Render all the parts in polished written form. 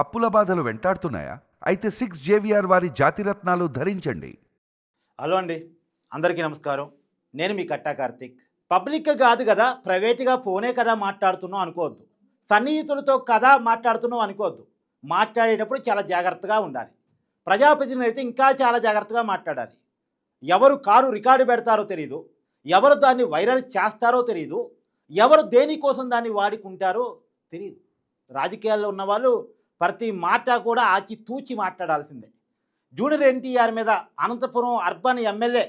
అప్పుల బాధలు వెంటాడుతున్నాయా? అయితే 6 జేవిఆర్ వారి జాతిరత్నాలు ధరించండి. హలో అండి, అందరికీ నమస్కారం. నేను మీ కట్టా కార్తీక్. పబ్లిక్గా కాదు కదా, ప్రైవేట్గా ఫోనే కదా మాట్లాడుతున్నాం అనుకోవద్దు. సన్నిహితులతో కదా మాట్లాడుతున్నాం అనుకోవద్దు. మాట్లాడేటప్పుడు చాలా జాగ్రత్తగా ఉండాలి. ప్రజాప్రతినిధులు అయితే ఇంకా చాలా జాగ్రత్తగా మాట్లాడాలి. ఎవరు కారు రికార్డు పెడతారో తెలియదు, ఎవరు దాన్ని వైరల్ చేస్తారో తెలియదు, ఎవరు దేనికోసం దాన్ని వాడుకుంటారో తెలియదు. రాజకీయాల్లో ఉన్నవాళ్ళు ప్రతి మాట కూడా ఆచితూచి మాట్లాడాల్సిందే. జూనియర్ ఎన్టీఆర్ మీద అనంతపురం అర్బన్ ఎమ్మెల్యే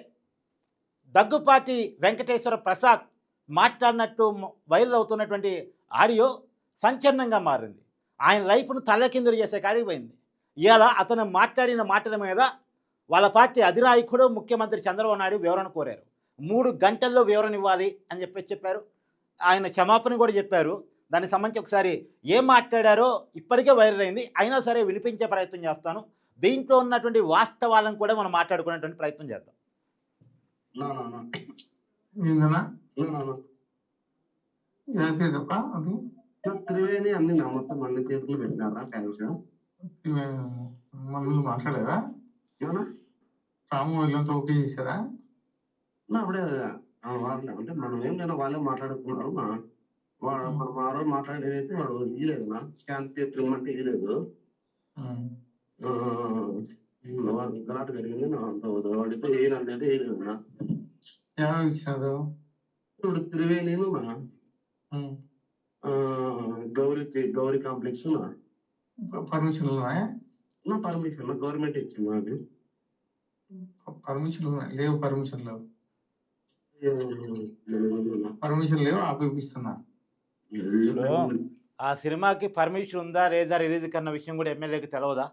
దగ్గుపాటి వెంకటేశ్వర ప్రసాద్ మాట్లాడినట్టు వైరల్ అవుతున్నటువంటి ఆడియో సంచలనంగా మారింది. ఆయన లైఫ్ను తల్లకిందులు చేసే కాడికి పోయింది. ఇవాళ అతను మాట్లాడిన మాటల మీద వాళ్ళ పార్టీ అధినాయకుడు ముఖ్యమంత్రి చంద్రబాబు నాయుడు వివరణ కోరారు. 3 గంటల్లో వివరణ ఇవ్వాలి అని చెప్పారు. ఆయన క్షమాపణ కూడా చెప్పారు. దానికి సంబంధించి ఒకసారి ఏం మాట్లాడారో ఇప్పటికే వైరల్ అయింది. అయినా సరే వినిపించే ప్రయత్నం చేస్తాను. దీంట్లో ఉన్నటువంటి వాస్తవాలను కూడా మనం మాట్లాడుకునేటువంటి ప్రయత్నం చేద్దాం. త్రివేణి అన్ని నా మొత్తం అన్ని చేతులు పెట్టినారా క్యాష్ మమ్మల్ని మాట్లాడారా? ఏమన్నా రాము వీళ్ళంతా ఓకే చేశారా? అప్పుడే వాళ్ళు అంటే మనం ఏం లేదా వాళ్ళే మాట్లాడుకున్నారు. మనం ఆ రోజు మాట్లాడేదైతే వాడు ఇయ్యలేదు నా స్కాన్ తీర్చమంటే ఇయ్యలేదు. వాడికి గలాట జరిగింది. వాడితో ఏనంటే వేయలేదు నా ఎవరు ఇచ్చినారు? ఇప్పుడు త్రివేణిను గౌరీ కాంప్లెక్స్ పర్మిషన్లు ఉన్నాయా? నా పర్మిషన్ గవర్నమెంట్ ఇచ్చింది. అది పర్మిషన్లు లేవు. పర్మిషన్ లేవు, ఆపిస్తున్నా. ఆ సినిమాకి పర్మిషన్ ఉందా లేదా రిలీజ్ కన్న విషయం కూడా ఎమ్మెల్యేకి తెలవదా?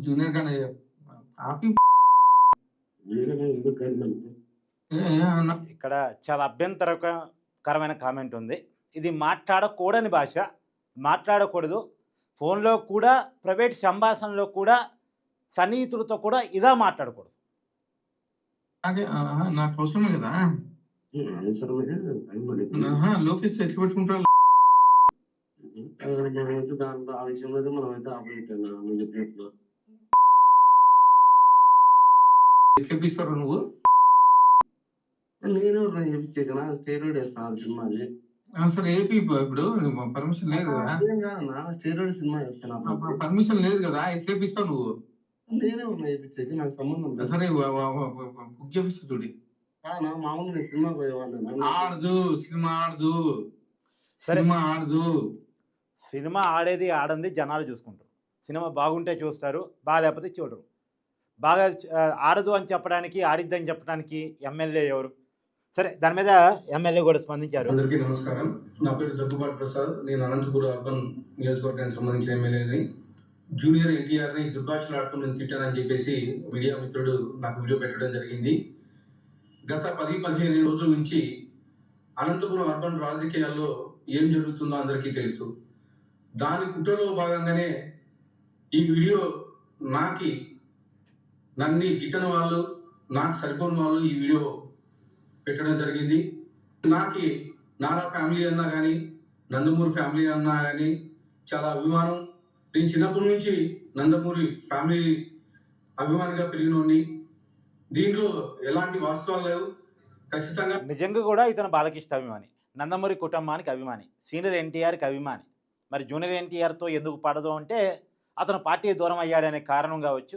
జూనియర్ గానే ఆపి ఇక్కడ చాలా అభ్యంతరకరమైన కామెంట్ ఉంది. ఇది మాట్లాడకూడని భాష, మాట్లాడకూడదు. ఫోన్లో కూడా ప్రైవేట్ సంభాషణలో కూడా సన్నిహితులతో కూడా ఇదా మాట్లాడకూడదు. నాకు అవసరమే కదా. లోకేష్ ఎట్లా పెట్టుకుంటారు? దాంట్లో ఆ విషయంలో మనం అయితే ఆపరేట్ ఎట్లా ఇప్పిస్తారు నువ్వు? నేను చేపించేకనా స్టేరాయిడ్ వేస్తాను సినిమాని. సరే ఏపీ ఇప్పుడు పర్మిషన్ లేదు కదా. కాదన్నా స్టేరాయిడ్ సినిమా వేస్తాను. పర్మిషన్ లేదు కదా, ఎట్లా ఇప్పిస్తావు నువ్వు? నేనే ఉన్నా వేపించేకి, నాకు సంబంధం లేదు. సరే బుక్ చేపిస్తా చూడి. మామూలుగా సినిమా పోయేవాళ్ళు ఆడదు, సినిమా ఆడదు. సరే, సినిమా ఆడదు. సినిమా ఆడేది ఆడంది జనాలు చూసుకుంటారు. సినిమా బాగుంటే చూస్తారు, బాగాలేకపోతే చూడరు. బాగా ఆడదు అని చెప్పడానికి, ఆడిద్దని చెప్పడానికి ఎమ్మెల్యే ఎవరు? సరే, దాని మీద ఎమ్మెల్యే కూడా స్పందించారు. అందరికీ నమస్కారం. నా పేరు దగ్గుపాటి ప్రసాద్. నేను అనంతపురం అర్బన్ నియోజకవర్గానికి సంబంధించిన ఎమ్మెల్యేని. జూనియర్ ఎన్టీఆర్ని దుర్భాషలాడుతూ నేను తిట్టానని చెప్పేసి మీడియా మిత్రుడు నాకు వీడియో పెట్టడం జరిగింది. గత 10-15 రోజుల నుంచి అనంతపురం అర్బన్ రాజకీయాల్లో ఏం జరుగుతుందో అందరికీ తెలుసు. దాని కుట్రలో భాగంగానే ఈ వీడియో నన్ను గిట్టని వాళ్ళు, నాకు సరిపోని వాళ్ళు ఈ వీడియో పెట్టడం జరిగింది. నారా ఫ్యామిలీ అన్నా కానీ, నందమూరి ఫ్యామిలీ అన్నా కానీ చాలా అభిమానం. నేను చిన్నప్పటి నుంచి నందమూరి ఫ్యామిలీ అభిమానిగా పెరిగినోడిని. దీంట్లో ఎలాంటి వాస్తవాలు లేవు. ఖచ్చితంగా నిజంగా కూడా ఇతను బాలకృష్ణ అభిమాని, నందమూరి కుటుంబానికి అభిమాని, సీనియర్ ఎన్టీఆర్కి అభిమాని. మరి జూనియర్ ఎన్టీఆర్తో ఎందుకు పడదు అంటే అతను పార్టీ దూరం అయ్యాడనే కారణం కావచ్చు.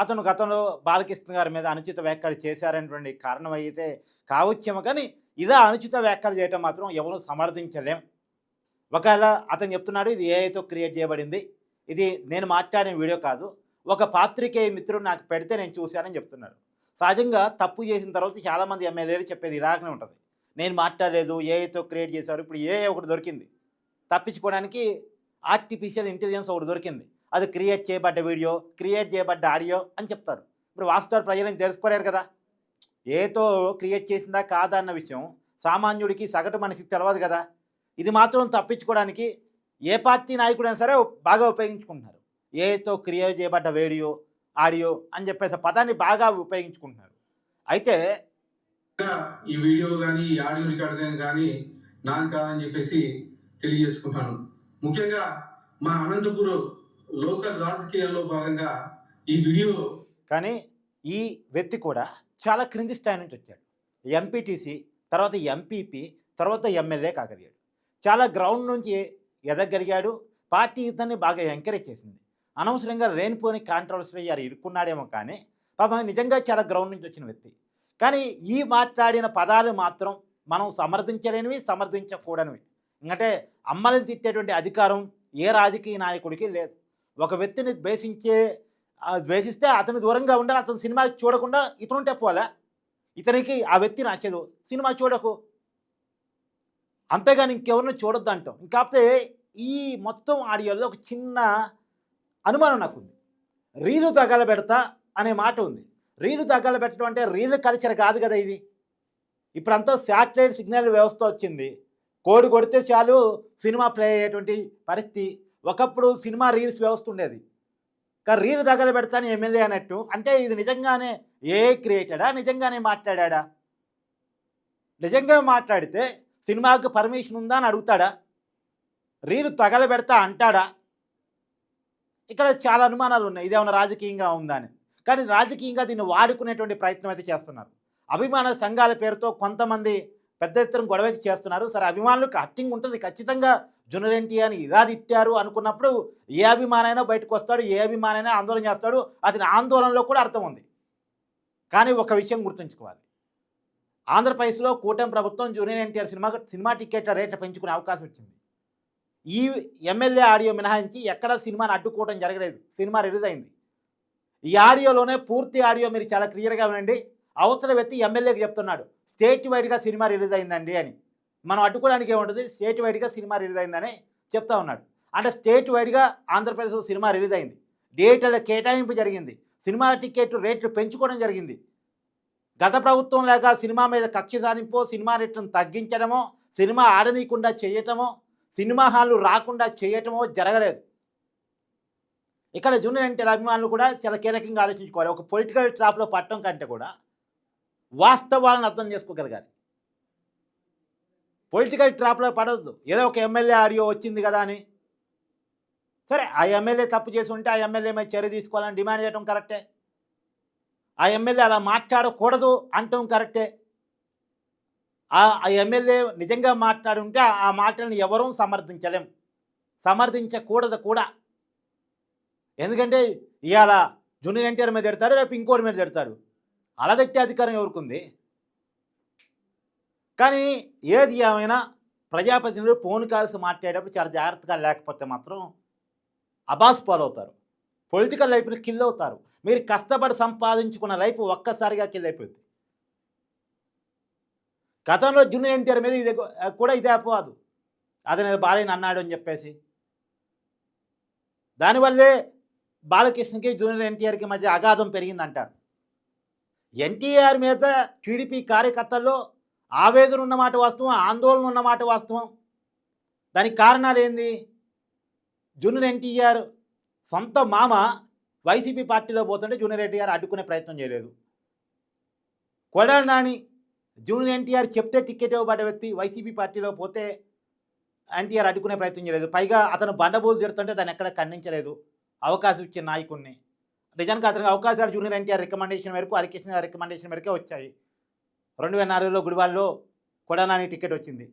అతను గతంలో బాలకృష్ణ గారి మీద అనుచిత వ్యాఖ్యలు చేశారనేటువంటి కారణం అయితే కావచ్చేమో, కానీ ఇదా అనుచిత వ్యాఖ్యలు చేయటం మాత్రం ఎవరూ సమర్థించలేం. ఒకవేళ అతను చెప్తున్నాడు ఇది ఏఐతో క్రియేట్ చేయబడింది, ఇది నేను మాట్లాడిన వీడియో కాదు, ఒక పాత్రికేయ మిత్రుడు నాకు పెడితే నేను చూశానని చెప్తున్నాడు. సహజంగా తప్పు చేసిన తర్వాత చాలామంది ఎమ్మెల్యేలు చెప్పేది ఇలాగనే ఉంటుంది, నేను మాట్లాడలేదు, ఏఐతో క్రియేట్ చేశారు. ఇప్పుడు ఏఐ ఒకటి దొరికింది, తప్పించుకోవడానికి ఆర్టిఫిషియల్ ఇంటెలిజెన్స్ ఒకటి దొరికింది. అది క్రియేట్ చేయబడ్డ వీడియో, క్రియేట్ చేయబడ్డ ఆడియో అని చెప్తారు. ఇప్పుడు వాస్తవాలు ప్రజలను తెలుసుకోలేరు కదా. ఏతో క్రియేట్ చేసిందా కాదా అన్న విషయం సామాన్యుడికి, సగటు మనిషికి తెలియదు కదా. ఇది మాత్రం తప్పించుకోవడానికి ఏ పార్టీ నాయకుడైనా సరే బాగా ఉపయోగించుకుంటున్నారు. ఏతో క్రియేట్ చేయబడ్డ వీడియో, ఆడియో అని చెప్పేసి పదాన్ని బాగా ఉపయోగించుకుంటున్నారు. అయితే ఈ వీడియో కానీ, ఈ ఆడియో రికార్డ్ కానీ నాది కాదని చెప్పేసి తెలియజేసుకుంటాను. ముఖ్యంగా మా అనంతపురం లోకల్ రాజకీయాల్లో భాగంగా ఈ వీడియో కానీ ఈ వ్యక్తి కూడా చాలా క్రింది స్థాయి నుంచి వచ్చాడు. ఎంపీటీసీ, తర్వాత ఎంపీపీ, తర్వాత ఎమ్మెల్యే కాగలిగాడు. చాలా గ్రౌండ్ నుంచి ఎదగలిగాడు. పార్టీ ఇతన్ని బాగా ఎంకరేజ్ చేసింది. అనవసరంగా లేనిపోని కాంట్రవర్సీ ఇరుక్కున్నాడేమో కానీ పాపం నిజంగా చాలా గ్రౌండ్ నుంచి వచ్చిన వ్యక్తి. కానీ ఈ మాట్లాడిన పదాలు మాత్రం మనం సమర్థించలేనివి, సమర్థించకూడనివి. ఎందుకంటే అమ్మలను తిట్టేటువంటి అధికారం ఏ రాజకీయ నాయకుడికి లేదు. ఒక వ్యక్తిని ద్వేషిస్తే అతను దూరంగా ఉండాలి. అతను సినిమా చూడకుండా ఇతనుంటే పోలే. ఇతనికి ఆ వ్యక్తి నచ్చదు, సినిమా చూడకు, అంతేగాని ఇంకెవరిని చూడొద్దు అంటాం. కాకపోతే ఈ మొత్తం ఆడియోలో ఒక చిన్న అనుమానం నాకుంది. రీలు తగలబెడతా అనే మాట ఉంది. రీలు తగలబెట్టడం అంటే రీలు కల్చర్ కాదు కదా ఇది. ఇప్పుడంతా శాటిలైట్ సిగ్నల్ వ్యవస్థ వచ్చింది. కోడి కొడితే చాలు సినిమా ప్లే అయ్యేటువంటి పరిస్థితి. ఒకప్పుడు సినిమా రీల్స్ వ్యవస్థ ఉండేది. కానీ రీలు తగలబెడతాను ఎమ్మెల్యే అన్నట్టు. అంటే ఇది నిజంగానే క్రియేటెడా, నిజంగానే మాట్లాడా? నిజంగా మాట్లాడితే సినిమాకు పర్మిషన్ ఉందా అని అడుగుతాడా? రీలు తగలబెడతా అంటాడా? ఇక్కడ చాలా అనుమానాలు ఉన్నాయి. ఇదేమన్నా రాజకీయంగా ఉందా అని. కానీ రాజకీయంగా దీన్ని వాడుకునేటువంటి ప్రయత్నం అయితే చేస్తున్నారు. అభిమాన సంఘాల పేరుతో కొంతమంది పెద్ద ఎత్తున గొడవ చేస్తున్నారు. సరే, అభిమానులకు హట్టింగ్ ఉంటుంది ఖచ్చితంగా. జూనియర్ ఎన్టీఆర్ని ఇలా తిట్టారు అనుకున్నప్పుడు ఏ అభిమానైనా బయటకు వస్తాడు, ఏ అభిమానైనా ఆందోళన చేస్తాడు. అతని ఆందోళనలో కూడా అర్థం ఉంది. కానీ ఒక విషయం గుర్తుంచుకోవాలి. ఆంధ్రప్రదేశ్లో కూటమి ప్రభుత్వం జూనియర్ ఎన్టీఆర్ సినిమా టికెట్ల రేట్లు పెంచుకునే అవకాశం ఇచ్చింది. ఈ ఎమ్మెల్యే ఆడియో మినహాయించి ఎక్కడా సినిమాని అడ్డుకోవడం జరగలేదు. సినిమా రిలీజ్ అయింది. ఈ ఆడియోలోనే పూర్తి ఆడియో మీరు చాలా క్లియర్గా వినండి. అవతల వ్యక్తి ఎమ్మెల్యేకి చెప్తున్నాడు స్టేట్ వైడ్గా సినిమా రిలీజ్ అయిందండి అని. మనం అడ్డుకోవడానికి ఏముంటుంది, స్టేట్ వైడ్గా సినిమా రిలీజ్ అయిందని చెప్తా ఉన్నాడు. అంటే స్టేట్ వైడ్గా ఆంధ్రప్రదేశ్లో సినిమా రిలీజ్ అయింది. డేట్ల కేటాయింపు జరిగింది. సినిమా టికెట్ రేట్లు పెంచుకోవడం జరిగింది. గత ప్రభుత్వం లేక సినిమా మీద కక్ష సాధింపో, సినిమా రేట్లను తగ్గించడమో, సినిమా ఆడనీయకుండా చేయటమో, సినిమా హాళ్ళు రాకుండా చేయటమో జరగలేదు. ఇక్కడ జూనియర్ ఎన్టీఆర్ అభిమానులు కూడా చాలా కీలకంగా ఆలోచించుకోవాలి. ఒక పొలిటికల్ ట్రాప్లో పట్టడం కంటే కూడా వాస్తవాలను అర్థం చేసుకోగలగాలి. పొలిటికల్ ట్రాప్లో పడవద్దు. ఏదో ఒక ఎమ్మెల్యే ఆడియో వచ్చింది కదా అని, సరే ఆ ఎమ్మెల్యే తప్పు చేసి ఉంటే ఆ ఎమ్మెల్యే మీద చర్య తీసుకోవాలని డిమాండ్ చేయడం కరెక్టే. ఆ ఎమ్మెల్యే అలా మాట్లాడకూడదు అంటాం కరెక్టే. ఆ ఎమ్మెల్యే నిజంగా మాట్లాడుంటే ఆ మాటలను ఎవరూ సమర్థించలేం, సమర్థించకూడదు కూడా. ఎందుకంటే ఇవాళ జూనియర్ ఎన్టీఆర్ మీద తిడతారు, రేపు ఇంకోటి మీద తిడతారు. అలా తిట్టే అధికారం ఎవరికుంది? కానీ ఏది ఏమైనా ప్రజాప్రతినిధులు ఫోన్ కాల్స్ మాట్లాడేటప్పుడు చాలా జాగ్రత్తగా లేకపోతే మాత్రం అబాస్ పాలవుతారు. పొలిటికల్ లైఫ్ని కిల్ అవుతారు. మీరు కష్టపడి సంపాదించుకున్న లైఫ్ ఒక్కసారిగా కిల్ అయిపోయింది. గతంలో జూనియర్ ఎన్టీఆర్ మీద ఇదే అపవాదు, అతను బాలయ్యని అన్నాడు అని చెప్పేసి. దానివల్లే బాలకృష్ణకి జూనియర్ ఎన్టీఆర్కి మధ్య అగాధం పెరిగిందంటారు. ఎన్టీఆర్ మీద టీడీపీ కార్యకర్తల్లో ఆవేదన ఉన్నమాట వాస్తవం, ఆందోళన ఉన్నమాట వాస్తవం. దానికి కారణాలు ఏంది? జూనియర్ ఎన్టీఆర్ సొంత మామ వైసీపీ పార్టీలో పోతుంటే జూనియర్ ఎన్టీఆర్ అడ్డుకునే ప్రయత్నం చేయలేదు. కొడాలి నాని జూనియర్ ఎన్టీఆర్ చెప్తే టికెట్ ఇవ్వబడ్డ వ్యక్తి, వైసీపీ పార్టీలో పోతే ఎన్టీఆర్ అడ్డుకునే ప్రయత్నం చేయలేదు. పైగా అతను బండబూలు తిడుతుంటే దాన్ని ఎక్కడ ఖండించలేదు. అవకాశం ఇచ్చిన నాయకుడిని. నిజానికి అతనికి అవకాశాలు జూనియర్ ఎన్టీఆర్ రికమెండేషన్ మేరకు, హరికృష్ణ రికమెండేషన్ మేరకే వచ్చాయి. 2004లో గుడివాళ్ళలో కొడాలి నాని టికెట్ వచ్చింది.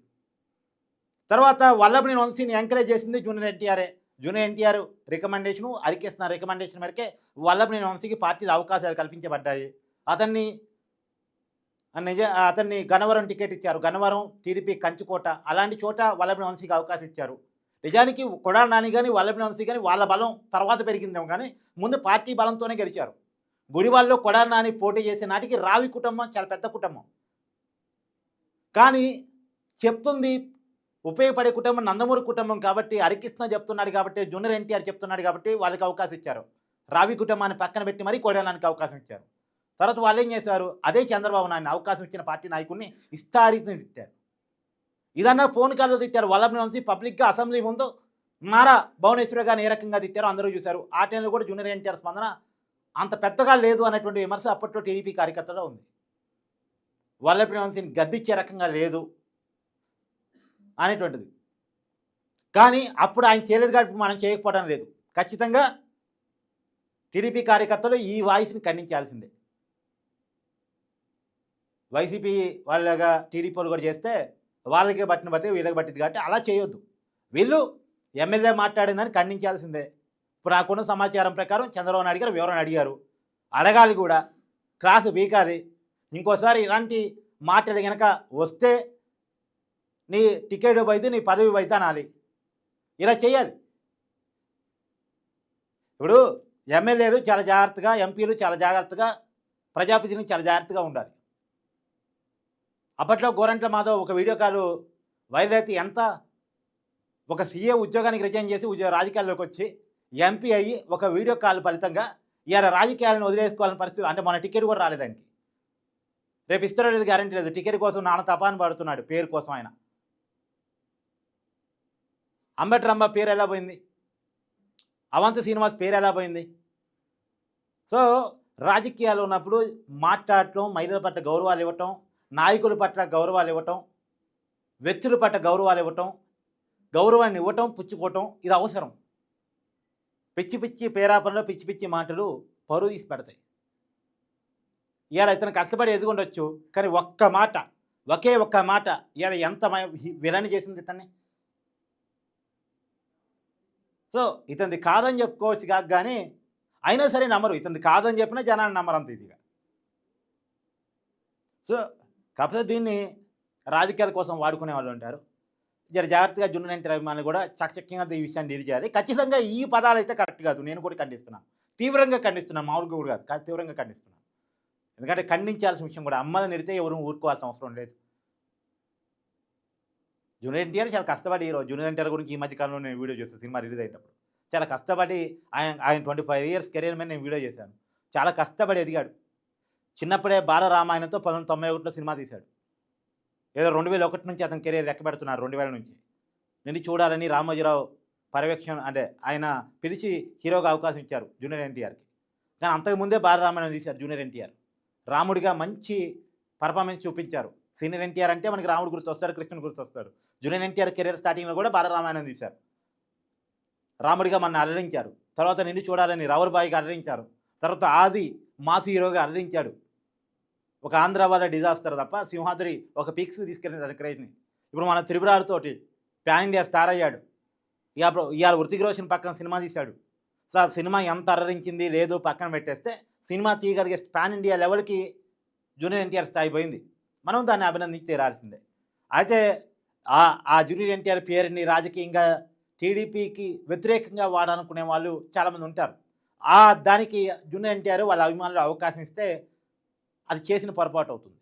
తర్వాత వల్లభనేని వంశీని ఎంకరేజ్ చేసింది జూనియర్ ఎన్టీఆరే. Junior NTR recommendation, Harikrishna recommendation మేరకే వల్లభనేని వంశీకి పార్టీలో అవకాశాలు కల్పించబడ్డాయి. అతన్ని గన్నవరం టికెట్ ఇచ్చారు. గన్నవరం టీడీపీ కంచుకోట, అలాంటి చోట వల్లభనేని వంశీకి అవకాశం ఇచ్చారు. నిజానికి కొడాలి నాని కానీ వల్లభనేని వంశీ కానీ వాళ్ళ బలం తర్వాత పెరిగిందేమో కానీ ముందు పార్టీ బలంతోనే గెలిచారు. గుడివాళ్ళలో కొడాలి నాని పోటీ చేసే నాటికి రావి కుటుంబం చాలా పెద్ద కుటుంబం, కానీ చెప్తుంది ఉపయోగపడే కుటుంబం నందమూరి కుటుంబం కాబట్టి, హరికృష్ణ చెప్తున్నాడు కాబట్టి, జూనియర్ ఎన్టీఆర్ చెప్తున్నాడు కాబట్టి వాళ్ళకి అవకాశం ఇచ్చారు. రావి కుటుంబాన్ని పక్కన పెట్టి మరీ కొడాలి నానికి అవకాశం ఇచ్చారు. తర్వాత వాళ్ళు ఏం చేశారు? అదే చంద్రబాబు నాయుడు అవకాశం ఇచ్చిన పార్టీ నాయకుడిని ఇష్టారీతిని తిట్టారు. ఇదన్నా ఫోన్ కాల్లో తిట్టారు. వల్లభనేని వంశీ పబ్లిక్గా అసెంబ్లీ ముందు నారా భువనేశ్వరి గారిని ఏ రకంగా తిట్టారో అందరూ చూశారు. ఆ టైంలో కూడా జూనియర్ ఎన్టీఆర్ స్పందన అంత పెద్దగా లేదు అనేటువంటి విమర్శ అప్పట్లో టీడీపీ కార్యకర్తలో ఉంది. వల్లభనేని వంశీని గద్దిచ్చే రకంగా లేదు అనేటువంటిది. కానీ అప్పుడు ఆయన చేయలేదు కాబట్టి మనం చేయకపోవడం లేదు. ఖచ్చితంగా టీడీపీ కార్యకర్తలు ఈ వాయిస్ని ఖండించాల్సిందే. వైసీపీ వాళ్ళగా టీడీపీ వాళ్ళు కూడా చేస్తే వాళ్ళకే బట్టిన బట్టి వీళ్ళకి పట్టింది కాబట్టి అలా చేయొద్దు. వీళ్ళు ఎమ్మెల్యే మాట్లాడిందని ఖండించాల్సిందే. ఇప్పుడు నాకున్న సమాచారం ప్రకారం చంద్రబాబు నాయుడు గారు వివరణ అడిగారు, అడగాలి కూడా, క్లాసు బీకాలి. ఇంకోసారి ఇలాంటి మాటలు కనుక వస్తే నీ టికెట్ పోయితే నీ పదవి పోయితే అనాలి. ఇలా చేయాలి. ఇప్పుడు ఎమ్మెల్యేలు చాలా జాగ్రత్తగా, ఎంపీలు చాలా జాగ్రత్తగా, ప్రజాప్రతినిధులు చాలా జాగ్రత్తగా ఉండాలి. అప్పట్లో గోరంట్ల మాధవ్ ఒక వీడియో కాల్ వైరల్ అయితే ఎంత, ఒక సీఏ ఉద్యోగానికి రిజైన్ చేసి రాజకీయాల్లోకి వచ్చి ఎంపీ అయ్యి ఒక వీడియో కాల్ ఫలితంగా ఇవాళ రాజకీయాలను వదిలేసుకోవాలని పరిస్థితి. అంటే మన టికెట్ కూడా రాలేదానికి. రేపు ఇస్తారో లేదు గ్యారంటీ లేదు. టికెట్ కోసం నాన్న తపాన్ని పడుతున్నాడు పేరు కోసం. ఆయన అంబేద్కర్ పేరు ఎలా పోయింది, అవంతి శ్రీనివాస్ పేరు ఎలా పోయింది. సో రాజకీయాలు ఉన్నప్పుడు మాట్లాడటం, మహిళల పట్ల గౌరవాలు ఇవ్వటం, నాయకుల పట్ల గౌరవాలు ఇవ్వటం, వ్యక్తుల పట్ల గౌరవాలు ఇవ్వటం, గౌరవాన్ని ఇవ్వటం, పుచ్చుకోవటం ఇది అవసరం. పిచ్చి పిచ్చి పేరాపనలో పిచ్చి పిచ్చి మాటలు పరువు తీసి పెడతాయి. ఇవాళ ఇతను కష్టపడి ఎదుగుండొచ్చు, కానీ ఒకే ఒక్క మాట ఇవాళ ఎంత విలన్ చేసింది ఇతన్ని. సో ఇతనిది కాదని చెప్పుకోవచ్చు కాక కానీ అయినా సరే నమ్మరు. ఇతనిది కాదని చెప్పినా జనాన్ని నమ్మరు అంత ఇదిగా. సో కాకపోతే దీన్ని రాజకీయాల కోసం వాడుకునే వాళ్ళు ఉంటారు. జాగ్రత్తగా జూనియర్ ఎన్టీఆర్ అభిమానులు కూడా చకచక్యంగా ఈ విషయాన్ని డీల్ చేయాలి. ఖచ్చితంగా ఈ పదాలు అయితే కరెక్ట్ కాదు. నేను కూడా ఖండిస్తున్నాను, తీవ్రంగా ఖండిస్తున్నాను. మామూలుగా కూడా కాదు, తీవ్రంగా ఖండిస్తున్నాను. ఎందుకంటే ఖండించాల్సిన విషయం కూడా. అమ్మని నిడితే ఎవరు ఊరుకోవాల్సిన అవసరం లేదు. జూనియర్ ఎన్టీఆర్ చాలా కష్టపడి హీరో. జూనియర్ ఎన్టీఆర్ గురించి ఈ మధ్య కాలంలో నేను వీడియో చేస్తాను. సినిమా రిలీజ్ అయ్యేటప్పుడు చాలా కష్టపడి ఆయన 25 years కెరీర్ మీద నేను వీడియో చేశాను. చాలా కష్టపడి ఎదిగాడు. చిన్నప్పుడే బాలరామాయణంతో 1991లో సినిమా తీశాడు. ఏదో 2001 నుంచి అతని కెరీర్ లెక్క పెడుతున్నారు. 2000 నుంచి నిన్ను చూడాలని రామోజీరావు పర్యవేక్షణ అంటే ఆయన పిలిచి హీరోగా అవకాశం ఇచ్చారు జూనియర్ ఎన్టీఆర్కి. కానీ అంతకుముందే బాలరామాయణం తీశారు జూనియర్ ఎన్టీఆర్. రాముడిగా మంచి పర్ఫార్మెన్స్ చూపించారు. సీనియర్ ఎన్టీఆర్ అంటే మనకి రాముడు గుర్తొస్తాడు, కృష్ణుడు గుర్తొస్తాడు. జూనియర్ ఎన్టీఆర్ కెరీర్ స్టార్టింగ్లో కూడా బాలరామాయణం తీశారు. రాముడిగా మన అలరించారు. తర్వాత నిన్ను చూడాలని రావులబాయిగా అలరించారు. తర్వాత ఆది మాస్ హీరోగా అలరించాడు. ఒక ఆంధ్ర వాళ్ళ డిజాస్టర్ తప్ప సింహాద్రి ఒక పీక్స్కి తీసుకెళ్ళింది అది క్రేజ్ని. ఇప్పుడు మన త్రిపురాలతోటి ప్యాన్ ఇండియా స్టార్ అయ్యాడు. ఇవాళ హృతిక్ రోషన్ పక్కన సినిమా తీశాడు. సార్ సినిమా ఎంత అలరించింది లేదు పక్కన పెట్టేస్తే సినిమా తీయగలిగే పాన్ ఇండియా లెవెల్కి జూనియర్ ఎన్టీఆర్ స్థాయి పోయింది. మనం దాన్ని అభినందించి తీరాల్సిందే. అయితే ఆ జూనియర్ ఎన్టీఆర్ పేరుని రాజకీయంగా టీడీపీకి వ్యతిరేకంగా వాడాలనుకునే వాళ్ళు చాలామంది ఉంటారు. దానికి జూనియర్ ఎన్టీఆర్ వాళ్ళ అభిమానులు అవకాశం ఇస్తే అది చేసిన పొరపాటు అవుతుంది.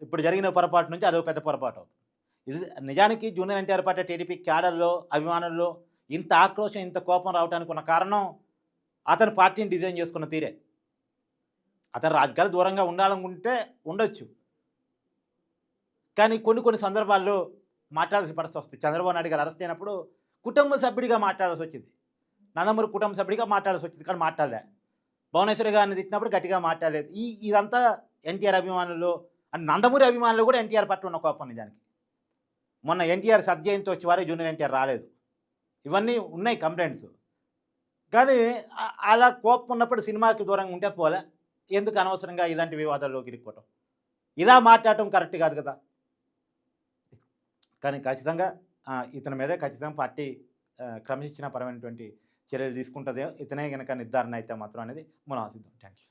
ఇప్పుడు జరిగిన పొరపాటు నుంచి అదొక పెద్ద పొరపాటు అవుతుంది. ఇది నిజానికి జూనియర్ ఎన్టీఆర్ పట్ల టీడీపీ క్యాడర్లో అభిమానుల్లో ఇంత ఆక్రోశం, ఇంత కోపం రావడానికి ఉన్న కారణం అతను పార్టీని డిజైన్ చేసుకున్న తీరే. అతను రాజకీయాలు దూరంగా ఉండాలనుకుంటే ఉండొచ్చు, కానీ కొన్ని సందర్భాల్లో మాట్లాడాల్సిన పరిస్థితి వస్తుంది. చంద్రబాబు నాయుడు గారు అరెస్ట్ అయినప్పుడు కుటుంబ సభ్యుడిగా మాట్లాడాల్సి వచ్చింది. నందమూరి కుటుంబ సభ్యుడిగా మాట్లాడాల్సి వచ్చింది, కానీ మాట్లాడలే. భువనేశ్వరి గారిని తిట్టినప్పుడు గట్టిగా మాట్లాడలేదు. ఇదంతా ఎన్టీఆర్ అభిమానులు అండ్ నందమూరి అభిమానులు కూడా ఎన్టీఆర్ పట్ల ఉన్న కోపం నిజానికి. మొన్న ఎన్టీఆర్ సత్జయంతి వచ్చే వారు జూనియర్ ఎన్టీఆర్ రాలేదు. ఇవన్నీ ఉన్నాయి కంప్లైంట్స్. కానీ అలా కోపం ఉన్నప్పుడు సినిమాకి దూరంగా ఉంటే పోలే. ఎందుకు అనవసరంగా ఇలాంటి వివాదాల్లోకి ఇరుక్కోవటం, ఇలా మాట్లాడటం కరెక్ట్ కాదు కదా. కానీ ఖచ్చితంగా ఇతని మీద ఖచ్చితంగా పార్టీ క్రమశిక్షణ పరమైనటువంటి చర్యలు తీసుకుంటుంది. ఇతనే కనుక నిర్ధారణ అయితే మాత్రం అనేది మనం ఆశిద్దాం. Thank you.